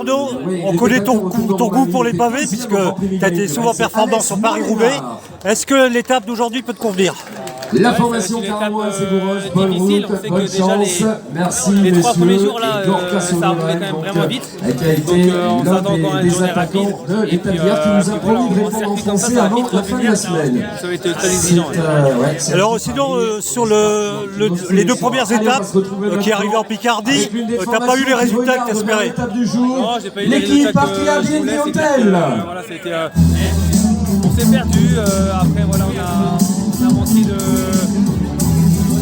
Arnaud, on connaît ton goût pour les pavés puisque tu as été souvent performant sur Paris-Roubaix. Est-ce que l'étape d'aujourd'hui peut te convenir? La formation Caramois Ségourage, bonne route, bonne chance. Merci les messieurs. 3 premiers jours là, Gorka ça roulait quand même vraiment vite. Qui a été l'un des attaquants de l'étape d'hier qui nous a promis de répondre en français avant la fin de la semaine. Ça va être très exigeant. Alors sinon, sur les deux premières étapes qui arrivaient en Picardie, tu n'as pas eu les résultats que tu espérais? Non, j'ai pas eu les L'équipe résultats partie à que je voulais, c'est clair Hôtel. que, voilà, c'était, on s'est perdu. Après, voilà, on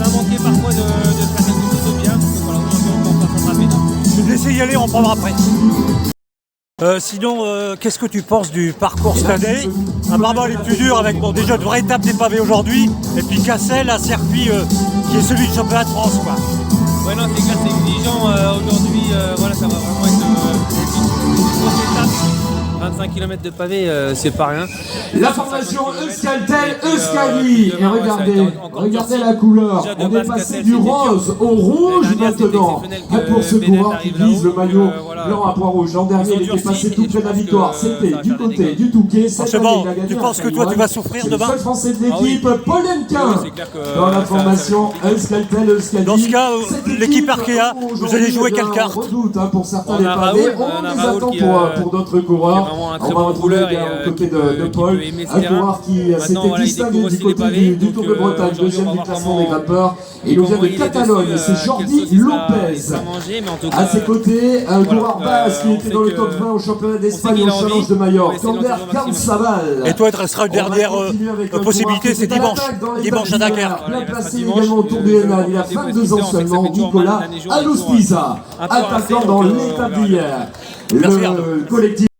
a manqué parfois de faire quelque chose de bien. Donc, voilà, on va s'en rattraper. Je vais laisser y aller, on prendra après. Sinon, qu'est-ce que tu penses du parcours cette année? Apparemment, il est plus dur avec déjà une vraie étape des pavés aujourd'hui, et puis Cassel, un circuit qui est celui du championnat de France, quoi. Ouais, non, c'est clair, c'est exigeant. Aujourd'hui, voilà, ça va vraiment être une grosse étape. 25 km de pavé, c'est pas rien. La formation Euskaltel, Euskadi. Et regardez la couleur. On est passé du rose au rouge maintenant. Pour ce coureur qui vise le maillot blanc à pois rouge. L'an dernier, il était passé tout près de la victoire. C'était du côté du Touquet. Bon, tu penses que toi, tu vas souffrir demain? Le seul français de l'équipe, Polenkin. Dans la formation Euskaltel, Euskadi. Dans ce cas, l'équipe Arkea, vous allez jouer quelle carte? Pour certains des pavés, on les attend pour d'autres coureurs. On va retrouver aux côtés de Paul, un coureur qui s'était distingué du côté du Tour de Bretagne, deuxième du classement des grimpeurs. Et il nous vient de Catalogne, c'est Jordi Lopez. À ses côtés, un coureur basque qui était dans le top 20 au championnat d'Espagne au Challenge de Majorque, Kander Cansabal. Et toi, il te restera une dernière possibilité, c'est dimanche à Dunkerque. Bien placé également au Tour du Hénin, il a 22 ans seulement, Nicolas Alouspiza, attaquant dans l'étape d'hier. Le collectif